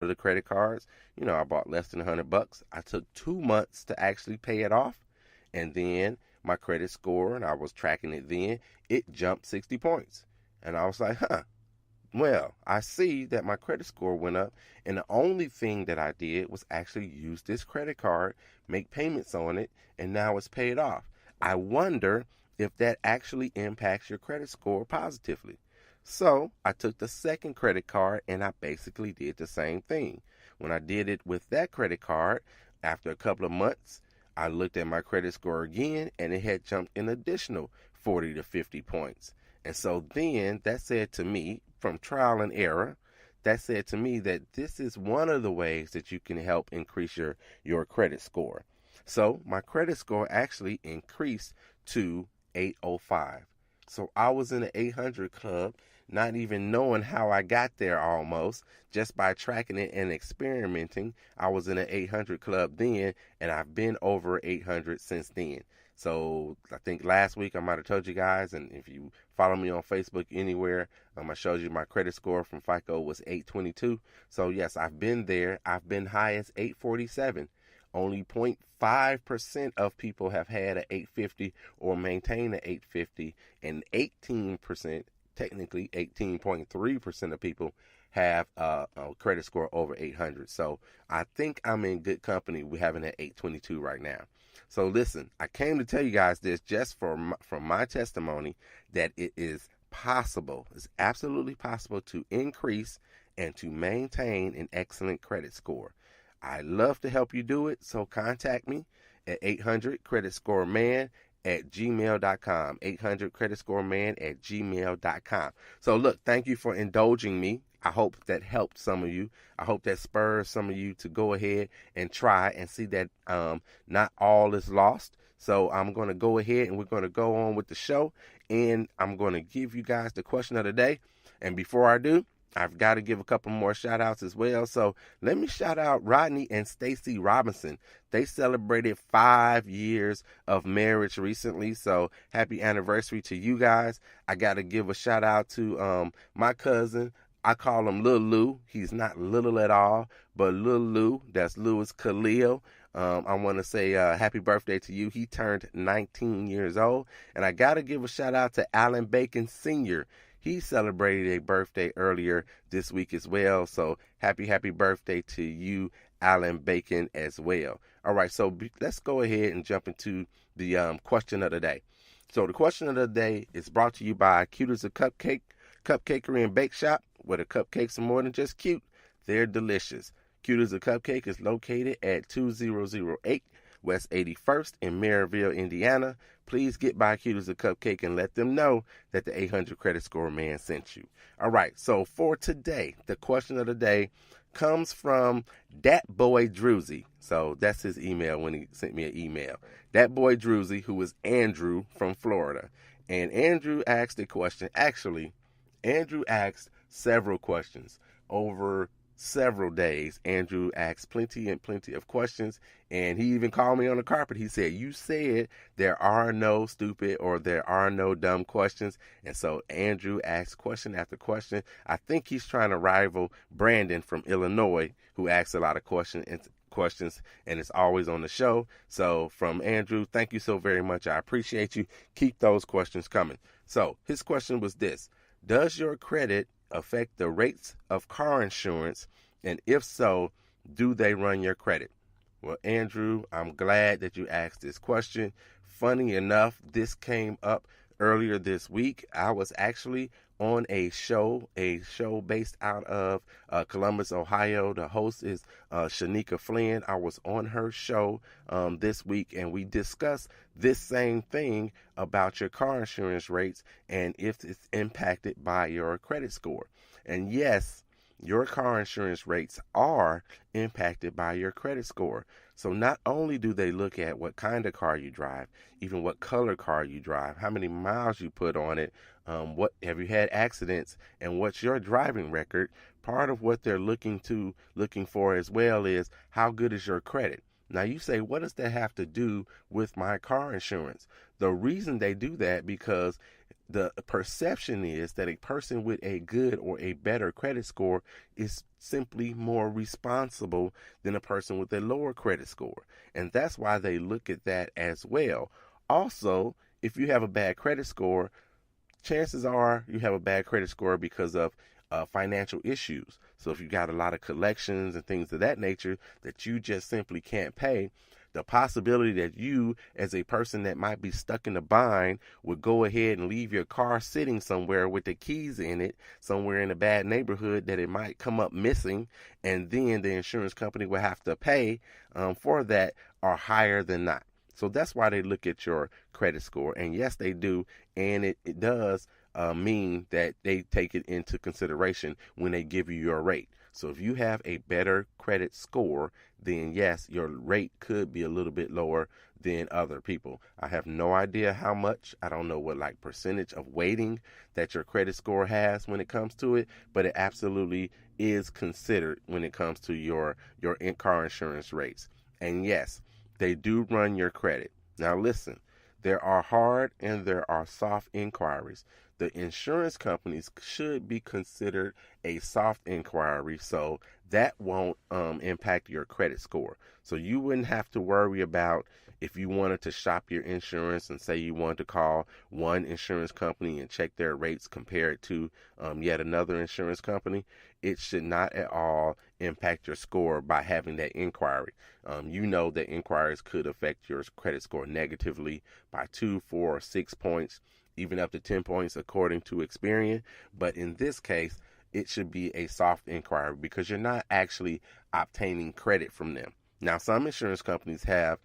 of the credit cards, I bought less than $100. I took 2 months to actually pay it off, and then my credit score, and I was tracking it then, it jumped 60 points. And I was like, huh, well, I see that my credit score went up, and the only thing that I did was actually use this credit card, make payments on it, and now it's paid off. I wonder if that actually impacts your credit score positively. So I took the second credit card and I basically did the same thing. When I did it with that credit card, after a couple of months, I looked at my credit score again and it had jumped an additional 40 to 50 points. And so then that said to me, from trial and error, that said to me that this is one of the ways that you can help increase your credit score. So my credit score actually increased to 805. So I was in the 800 club, not even knowing how I got there almost, just by tracking it and experimenting. I was in an 800 club then, and I've been over 800 since then. So I think last week I might have told you guys, and if you follow me on Facebook anywhere, I showed you my credit score from FICO was 822. So yes, I've been there. I've been high as 847. Only 0.5% of people have had an 850 or maintain an 850, and 18%, technically 18.3% of people have a credit score over 800. So I think I'm in good company with having an 822 right now. So listen, I came to tell you guys this just from my testimony that it is possible, it's absolutely possible to increase and to maintain an excellent credit score. I love to help you do it, so contact me at 800 credit score man at gmail.com. 800 credit score man at gmail.com. So look, thank you for indulging me. I hope that helped some of you. I hope that spurs some of you to go ahead and try and see that not all is lost. So I'm going to go ahead and we're going to go on with the show, and I'm going to give you guys the question of the day. And before I do, I've got to give a couple more shout outs as well. So let me shout out Rodney and Stacy Robinson. They celebrated 5 years of marriage recently. So happy anniversary to you guys. I got to give a shout out to my cousin. I call him Lil Lou. He's not little at all, but Lil Lou. That's Louis Khalil. I want to say happy birthday to you. He turned 19 years old. And I got to give a shout out to Alan Bacon Sr. He celebrated a birthday earlier this week as well. So happy birthday to you, Alan Bacon, as well. All right, so let's go ahead and jump into the question of the day. So the question of the day is brought to you by Cute as a Cupcake, Cupcakery and Bake Shop, where the cupcakes are more than just cute, they're delicious. Cute as a Cupcake is located at 2008 West 81st in Maryville, Indiana. Please get by Cute as a Cupcake and let them know that the 800 Credit Score Man sent you. All right, so for today, the question of the day comes from Dat Boy Druzy. So that's his email when he sent me an email. Dat Boy Druzy, who is Andrew from Florida. And Andrew asked a question. Actually, Andrew asked several questions over several days. Andrew asked plenty and plenty of questions, and he even called me on the carpet. He said, you said there are no stupid or there are no dumb questions. And so Andrew asked question after question. I think he's trying to rival Brandon from Illinois, who asks a lot of questions and it's always on the show. So from Andrew, thank you so very much. I appreciate you. Keep those questions coming. So his question was this: does your credit affect the rates of car insurance? And if so, do they run your credit? Well, Andrew, I'm glad that you asked this question. Funny enough, this came up earlier this week. I was actually on a show based out of Columbus, Ohio. The host is Shanika Flynn. I was on her show this week, and we discussed this same thing about your car insurance rates and if it's impacted by your credit score. And yes, your car insurance rates are impacted by your credit score. So not only do they look at what kind of car you drive, even what color car you drive, how many miles you put on it, what have you had accidents, and what's your driving record. Part of what they're looking for as well is how good is your credit. Now you say, what does that have to do with my car insurance? The reason they do that because the perception is that a person with a good or a better credit score is simply more responsible than a person with a lower credit score. And that's why they look at that as well. Also, if you have a bad credit score, chances are you have a bad credit score because of financial issues. So if you got a lot of collections and things of that nature that you just simply can't pay, the possibility that you, as a person that might be stuck in a bind, would go ahead and leave your car sitting somewhere with the keys in it, somewhere in a bad neighborhood that it might come up missing, and then the insurance company will have to pay for that, are higher than not. So that's why they look at your credit score. And yes, they do. And it does mean that they take it into consideration when they give you your rate. So if you have a better credit score, then yes, your rate could be a little bit lower than other people. I have no idea how much. I don't know what like percentage of weighting that your credit score has when it comes to it, but it absolutely is considered when it comes to your car insurance rates. And yes, they do run your credit. Now listen, there are hard and there are soft inquiries. The insurance companies should be considered a soft inquiry, so that won't impact your credit score. So you wouldn't have to worry about if you wanted to shop your insurance and say you wanted to call one insurance company and check their rates compared to yet another insurance company. It should not at all impact your score by having that inquiry. You know that inquiries could affect your credit score negatively by 2, 4, or 6 points, even up to 10 points according to Experian. But in this case, it should be a soft inquiry because you're not actually obtaining credit from them. Now, some insurance companies have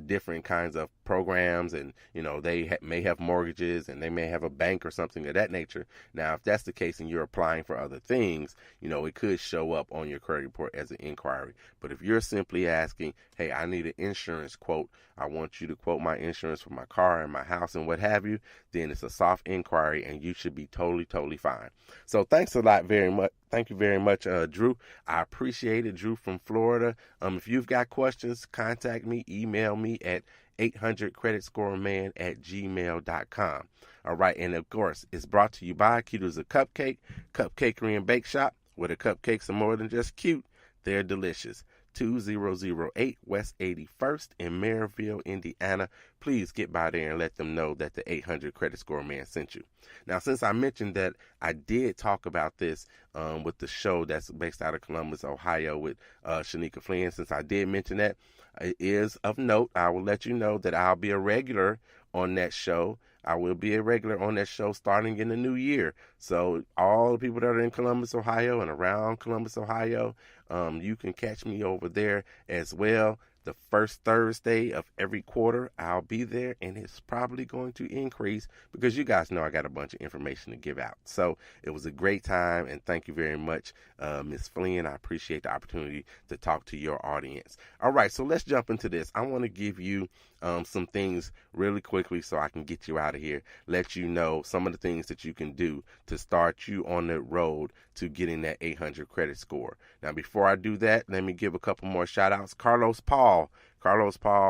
different kinds of programs, and they may have mortgages, and they may have a bank or something of that nature. Now, if that's the case and you're applying for other things, it could show up on your credit report as an inquiry. But if you're simply asking, hey, I need an insurance quote, I want you to quote my insurance for my car and my house and what have you, then it's a soft inquiry, and you should be totally fine. So thanks a lot very much. Thank you very much, Drew. I appreciate it, Drew from Florida. If you've got questions, contact me, email me at 800creditscoreman@gmail.com. All right, and of course, it's brought to you by Cute's a Cupcakery and Bake Shop, where the cupcakes are more than just cute, they're delicious. 2008 West 81st in Maryville, Indiana. Please get by there and let them know that the 800 Credit Score Man sent you. Now, since I mentioned that I did talk about this with the show that's based out of Columbus, Ohio with Shanika Flynn, since I did mention that, it is of note, I will let you know that I'll be a regular on that show. I will be a regular on that show starting in the new year. So all the people that are in Columbus, Ohio and around Columbus, Ohio, you can catch me over there as well. The first Thursday of every quarter, I'll be there, and it's probably going to increase because you guys know I got a bunch of information to give out. So it was a great time, and thank you very much, Ms. Flynn. I appreciate the opportunity to talk to your audience. All right, so let's jump into this. I want to give you some things really quickly so I can get you out of here, let you know some of the things that you can do to start you on the road to getting that 800 credit score. Now, before I do that, let me give a couple more shout outs. Carlos Paul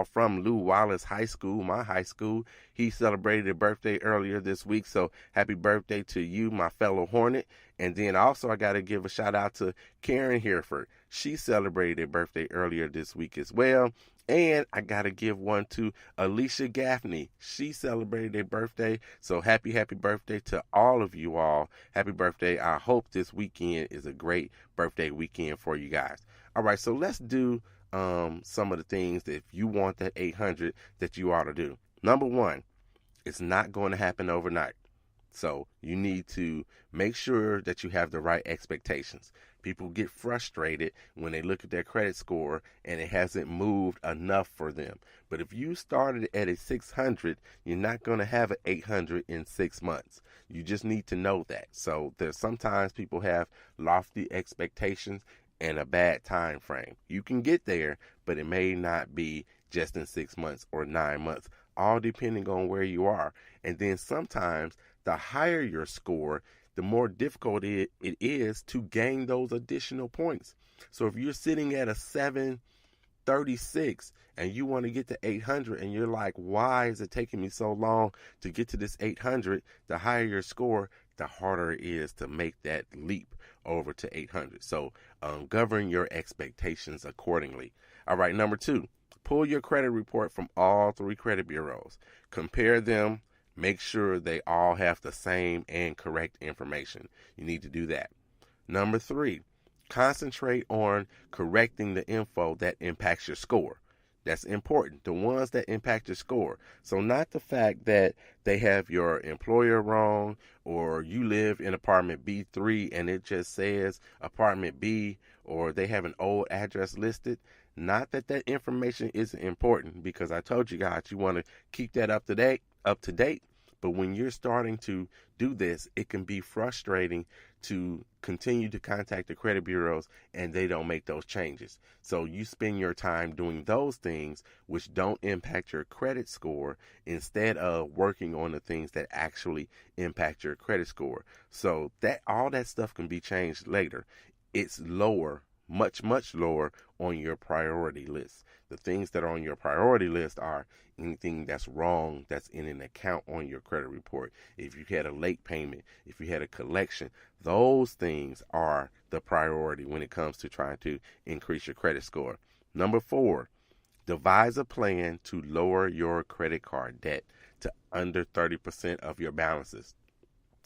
from Lew Wallace High School, my high school. He celebrated a birthday earlier this week, so happy birthday to you, my fellow Hornet. And then also I got to give a shout out to Karen Hereford. She celebrated a birthday earlier this week as well. And I got to give one to Alicia Gaffney. She celebrated a birthday. So happy birthday to all of you all. Happy birthday. I hope this weekend is a great birthday weekend for you guys. All right, so let's do some of the things that if you want that 800 that you ought to do. Number one, it's not going to happen overnight. So you need to make sure that you have the right expectations. People get frustrated when they look at their credit score and it hasn't moved enough for them. But if you started at a 600, you're not going to have an 800 in 6 months. You just need to know that. So there's sometimes people have lofty expectations and a bad time frame. You can get there, but it may not be just in 6 months or 9 months, all depending on where you are. And then sometimes the higher your score, the more difficult it is to gain those additional points. So if you're sitting at a 7, 736 and you want to get to 800 and you're like, why is it taking me so long to get to this 800? The higher your score, the harder it is to make that leap over to 800. So govern your expectations accordingly. All right, number 2, pull your credit report from all 3 credit bureaus. Compare them. Make sure they all have the same and correct information. You need to do that. Number 3, concentrate on correcting the info that impacts your score. That's important. The ones that impact your score. So not the fact that they have your employer wrong or you live in apartment B3 and it just says apartment B, or they have an old address listed. Not that that information isn't important, because I told you guys you want to keep that up to date. But when you're starting to do this, it can be frustrating to continue to contact the credit bureaus and they don't make those changes. So you spend your time doing those things which don't impact your credit score instead of working on the things that actually impact your credit score. So that all that stuff can be changed later. It's lower, much lower on your priority list. The things that are on your priority list are anything that's wrong that's in an account on your credit report. If you had a late payment, if you had a collection, those things are the priority when it comes to trying to increase your credit score. Number 4, devise a plan to lower your credit card debt to under 30% of your balances.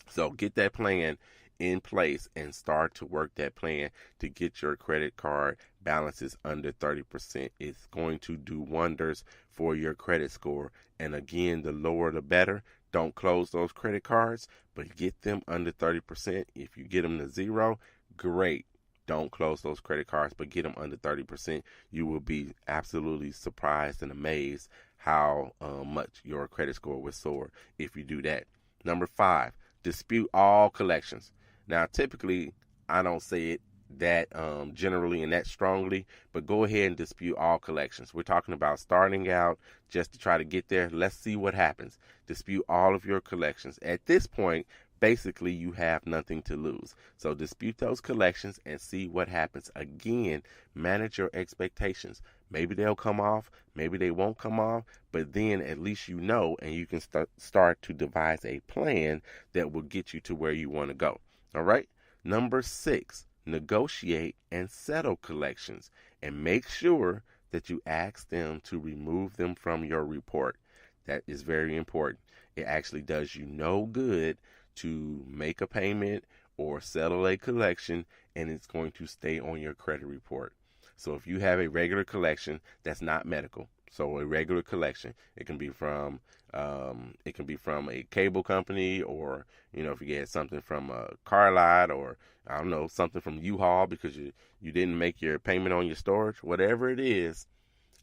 So get that plan in place and start to work that plan to get your credit card balances under 30%. It's going to do wonders for your credit score. And again, the lower the better. Don't close those credit cards, but get them under 30%. If you get them to 0, great. Don't close those credit cards, but get them under 30%. You will be absolutely surprised and amazed how much your credit score will soar if you do that. Number 5, dispute all collections. Now, typically, I don't say it that generally and that strongly, but go ahead and dispute all collections. We're talking about starting out just to try to get there. Let's see what happens. Dispute all of your collections. At this point, basically, you have nothing to lose. So dispute those collections and see what happens. Again, manage your expectations. Maybe they'll come off, maybe they won't come off, but then at least you know, and you can start to devise a plan that will get you to where you want to go. All right. Number 6, negotiate and settle collections and make sure that you ask them to remove them from your report. That is very important. It actually does you no good to make a payment or settle a collection and it's going to stay on your credit report. So if you have a regular collection that's not medical, so a regular collection, it can be from a cable company, or if you get something from a car lot, or I don't know, something from U-Haul because you didn't make your payment on your storage, whatever it is,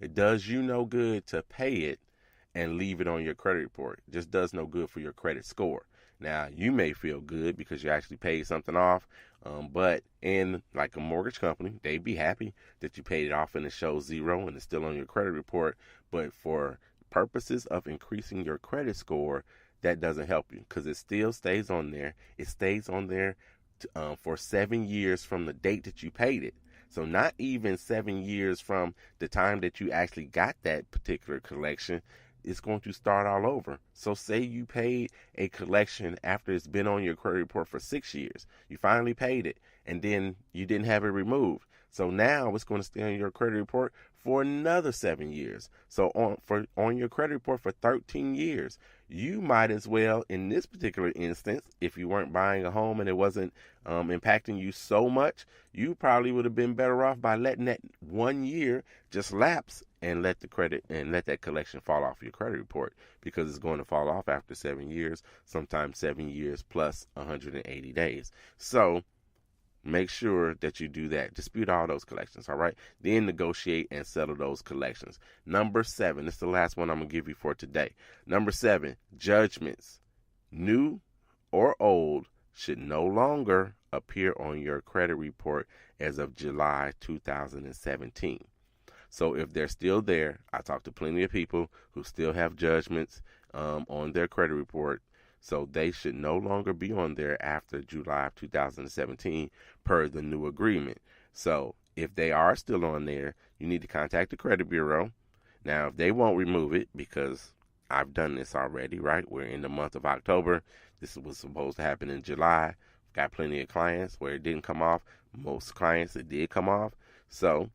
it does you no good to pay it and leave it on your credit report. It just does no good for your credit score. Now, you may feel good because you actually paid something off, but in like a mortgage company, they'd be happy that you paid it off and it shows 0 and it's still on your credit report. But for purposes of increasing your credit score, that doesn't help you because it still stays on there. It stays on there for 7 years from the date that you paid it. So not even 7 years from the time that you actually got that particular collection. It's going to start all over. So say you paid a collection after it's been on your credit report for 6 years. You finally paid it, and then you didn't have it removed. So now it's going to stay on your credit report for another 7 years. So on your credit report for 13 years. You might as well, in this particular instance, if you weren't buying a home and it wasn't impacting you so much, you probably would have been better off by letting that 1 year just lapse and let that collection fall off your credit report, because it's going to fall off after 7 years, sometimes 7 years plus 180 days. So make sure that you do that. Dispute all those collections, all right? Then negotiate and settle those collections. Number 7, this is the last one I'm going to give you for today. Number 7, judgments, new or old, should no longer appear on your credit report as of July 2017. So if they're still there, I talked to plenty of people who still have judgments on their credit report. So they should no longer be on there after July of 2017 per the new agreement. So If they are still on there, you need to contact the credit bureau. Now, if they won't remove it, because I've done this already, right? We're in the month of October. This was supposed to happen in July. Got plenty of clients where it didn't come off. Most clients, it did come off. So